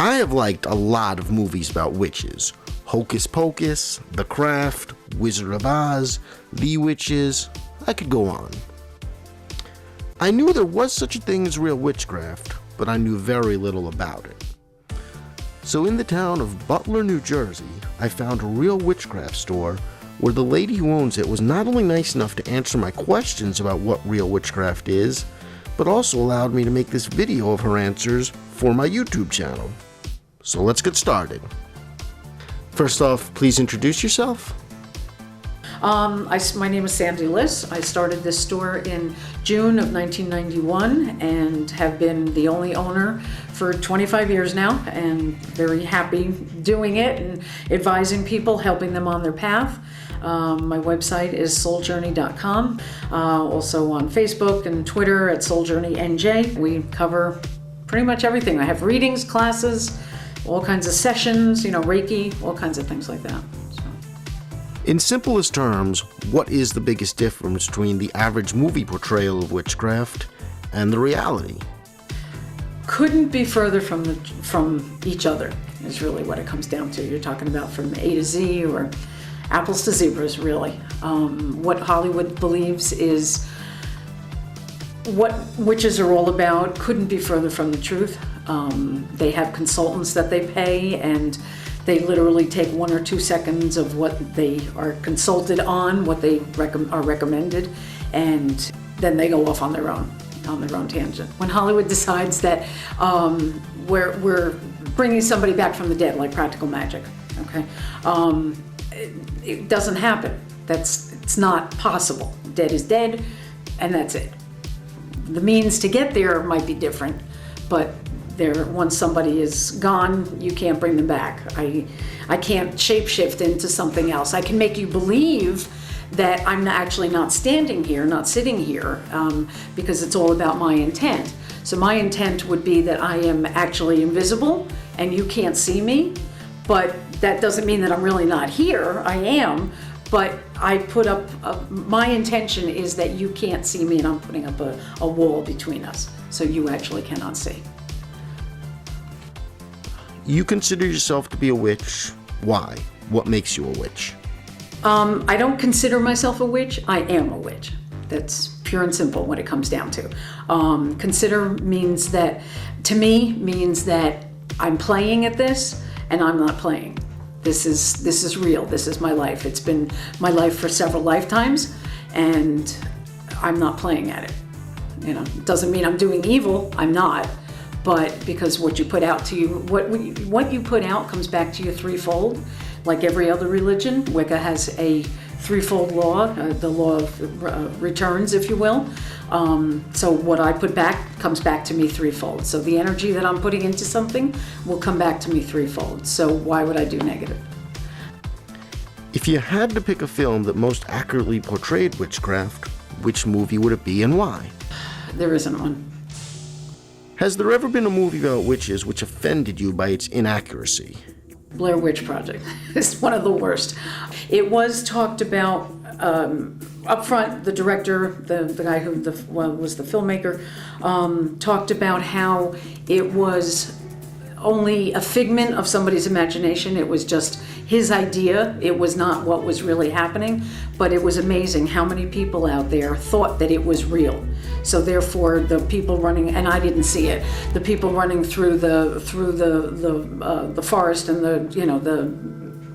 I have liked a lot of movies about witches. Hocus Pocus, The Craft, Wizard of Oz, The Witches, I could go on. I knew there was such a thing as real witchcraft, but I knew very little about it. So in the town of Butler, New Jersey, I found a real witchcraft store where the lady who owns it was not only nice enough to answer my questions about what real witchcraft is, but also allowed me to make this video of her answers for my YouTube channel. So let's get started. First off, please introduce yourself. My name is Sandi Liss. I started this store in June of 1991 and have been the only owner for 25 years now, and very happy doing it and advising people, helping them on their path. My website is souljourney.com. Also on Facebook and Twitter at souljourneynj. We cover pretty much everything. I have readings, classes, all kinds of sessions, Reiki, all kinds of things like that. In simplest terms, what is the biggest difference between the average movie portrayal of witchcraft and the reality? Couldn't be further from each other is really what it comes down to. You're talking about from A to Z or apples to zebras, really. What Hollywood believes is what witches are all about couldn't be further from the truth. They have consultants that they pay, and they literally take 1 or 2 seconds of what they are consulted on, what they are recommended, and then they go off on their own tangent. When Hollywood decides that we're bringing somebody back from the dead, like practical magic, okay, it doesn't happen. It's not possible. Dead is dead, and that's it. The means to get there might be different, but once somebody is gone, you can't bring them back. I can't shapeshift into something else. I can make you believe that I'm actually not standing here, not sitting here, because it's all about my intent. So my intent would be that I am actually invisible and you can't see me, but that doesn't mean that I'm really not here. I am, but I put up, my intention is that you can't see me, and I'm putting up a wall between us, so you actually cannot see. You consider yourself to be a witch. Why? What makes you a witch? I don't consider myself a witch. I am a witch. That's pure and simple what it comes down to. Consider means that, to me, means that I'm playing at this and I'm not playing. This is real. This is my life. It's been my life for several lifetimes, and I'm not playing at it. It doesn't mean I'm doing evil. I'm not. But because what you put out to you, what you put out comes back to you threefold. Like every other religion, Wicca has a threefold law, the law of returns, if you will. So what I put back comes back to me threefold. So the energy that I'm putting into something will come back to me threefold. So why would I do negative? If you had to pick a film that most accurately portrayed witchcraft, which movie would it be and why? There isn't one. Has there ever been a movie about witches which offended you by its inaccuracy? Blair Witch Project is one of the worst. It was talked about up front. The director, the guy who was the filmmaker, talked about how it was only a figment of somebody's imagination. It was just his idea. It was not what was really happening, but it was amazing how many people out there thought that it was real. So therefore, the people running, and I didn't see it, the people running through the forest and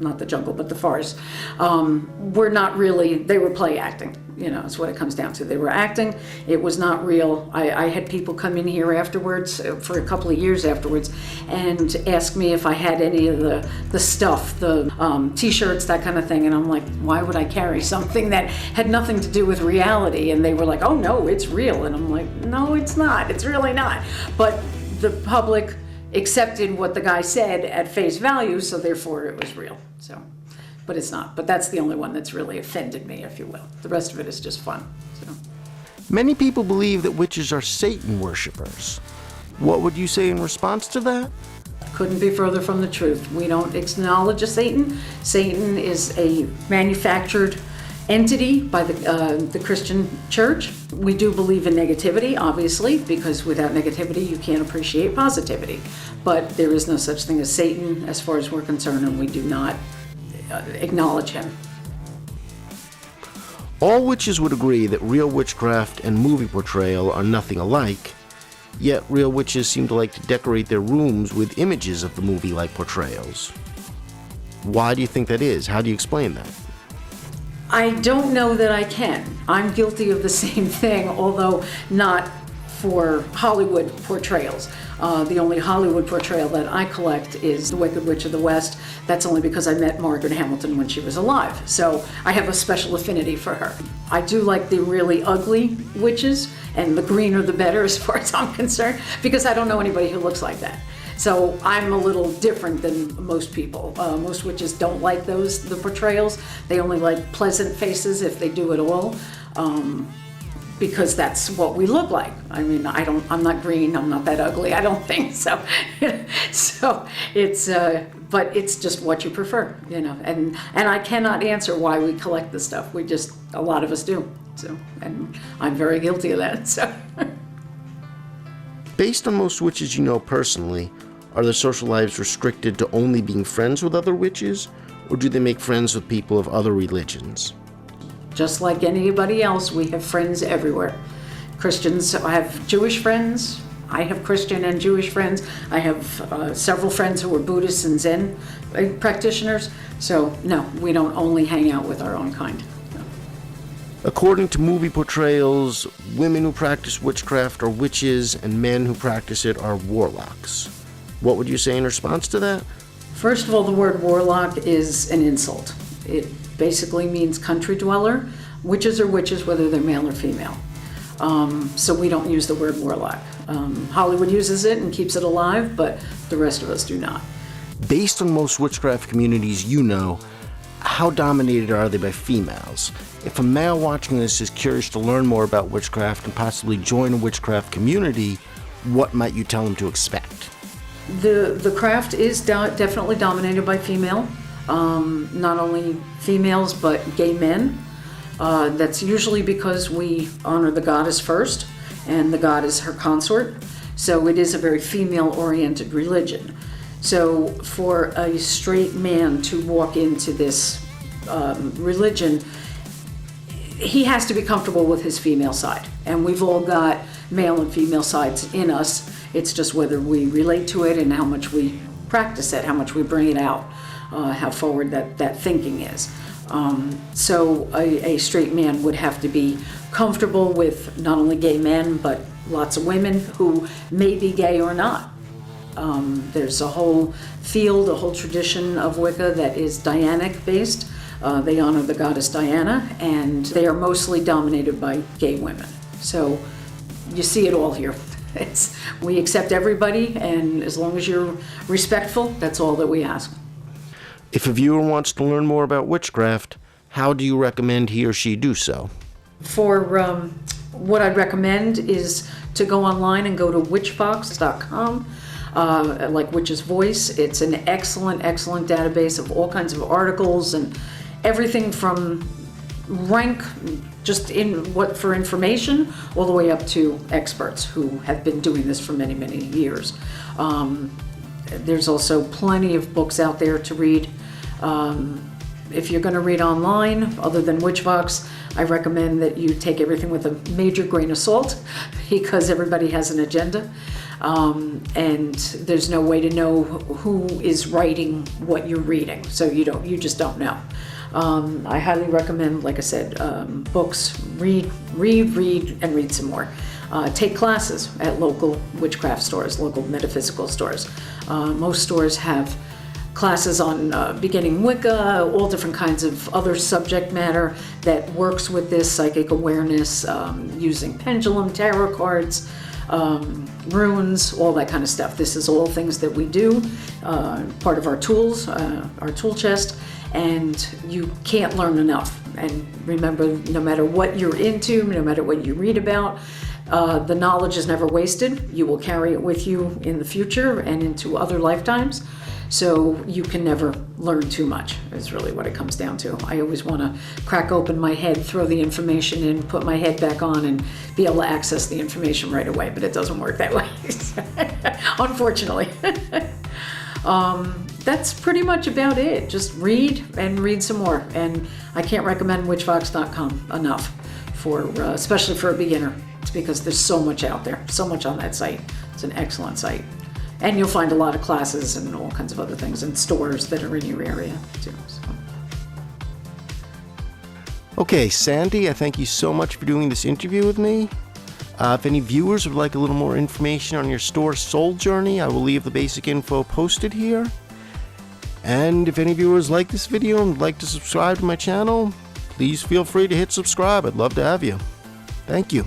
not the jungle, but the forest, were not really, they were play acting. It's what it comes down to. They were acting. It was not real. I had people come in here afterwards, for a couple of years afterwards, and ask me if I had any of the stuff, the t-shirts, that kind of thing. And I'm like, why would I carry something that had nothing to do with reality? And they were like, oh no, it's real. And I'm like, no, it's not. It's really not. But the public accepted what the guy said at face value, so therefore it was real. But it's not. But that's the only one that's really offended me, if you will. The rest of it is just fun. Many people believe that witches are Satan worshippers. What would you say in response to that? Couldn't be further from the truth. We don't acknowledge a Satan. Satan is a manufactured entity by the Christian church. We do believe in negativity, obviously, because without negativity you can't appreciate positivity. But there is no such thing as Satan as far as we're concerned, and we do not acknowledge him. All witches would agree that real witchcraft and movie portrayal are nothing alike, yet real witches seem to like to decorate their rooms with images of the movie-like portrayals. Why do you think that is? How do you explain that? I don't know that I can. I'm guilty of the same thing, although not for Hollywood portrayals. The only Hollywood portrayal that I collect is The Wicked Witch of the West. That's only because I met Margaret Hamilton when she was alive, so I have a special affinity for her. I do like the really ugly witches, and the greener the better as far as I'm concerned, because I don't know anybody who looks like that. So I'm a little different than most people. Most witches don't like the portrayals. They only like pleasant faces if they do at all, because that's what we look like. I mean, I'm not green, I'm not that ugly, I don't think so. So it's, but it's just what you prefer, you know. And I cannot answer why we collect this stuff. A lot of us do. So, and I'm very guilty of that, so. Based on most witches you know personally, are their social lives restricted to only being friends with other witches, or do they make friends with people of other religions? Just like anybody else, we have friends everywhere. Christians, I have Jewish friends, I have Christian and Jewish friends, I have several friends who are Buddhists and Zen practitioners, so no, we don't only hang out with our own kind. According to movie portrayals, women who practice witchcraft are witches and men who practice it are warlocks. What would you say in response to that? First of all, the word warlock is an insult. It basically means country dweller. Witches are witches whether they're male or female. So we don't use the word warlock. Hollywood uses it and keeps it alive, but the rest of us do not. Based on most witchcraft communities you know, how dominated are they by females? If a male watching this is curious to learn more about witchcraft and possibly join a witchcraft community, what might you tell him to expect? The craft is definitely dominated by female. Not only females, but gay men. That's usually because we honor the goddess first, and the god is her consort. So it is a very female-oriented religion. So for a straight man to walk into this religion, he has to be comfortable with his female side. And we've all got male and female sides in us. It's just whether we relate to it and how much we practice it, how much we bring it out, how forward that thinking is. So a straight man would have to be comfortable with not only gay men, but lots of women who may be gay or not. There's a whole field, a whole tradition of Wicca that is Dianic based. They honor the goddess Diana, and they are mostly dominated by gay women. So you see it all here. We accept everybody, and as long as you're respectful, that's all that we ask. If a viewer wants to learn more about witchcraft, how do you recommend he or she do so? For what I'd recommend is to go online and go to witchbox.com, like Witch's Voice. It's an excellent database of all kinds of articles and everything from rank just for information all the way up to experts who have been doing this for many years. There's also plenty of books out there to read. If you're going to read online, other than Witchbox, I recommend that you take everything with a major grain of salt, because everybody has an agenda, and there's no way to know who is writing what you're reading, so you just don't know. I highly recommend, like I said, books. Read, and read some more. Take classes at local witchcraft stores, local metaphysical stores. Most stores have classes on beginning Wicca, all different kinds of other subject matter that works with this psychic awareness, using pendulum, tarot cards, runes, all that kind of stuff. This is all things that we do, part of our tools, our tool chest, and you can't learn enough. And remember, no matter what you're into, no matter what you read about, the knowledge is never wasted. You will carry it with you in the future and into other lifetimes. So you can never learn too much, is really what it comes down to. I always want to crack open my head, throw the information in, put my head back on, and be able to access the information right away, but it doesn't work that way, unfortunately. That's pretty much about it. Just read and read some more. And I can't recommend witchfox.com enough, especially for a beginner. It's because there's so much out there, so much on that site. It's an excellent site. And you'll find a lot of classes and all kinds of other things and stores that are in your area too. So. Okay, Sandi, I thank you so much for doing this interview with me. If any viewers would like a little more information on your store soul journey, I will leave the basic info posted here. And if any viewers like this video and would like to subscribe to my channel, please feel free to hit subscribe. I'd love to have you. Thank you.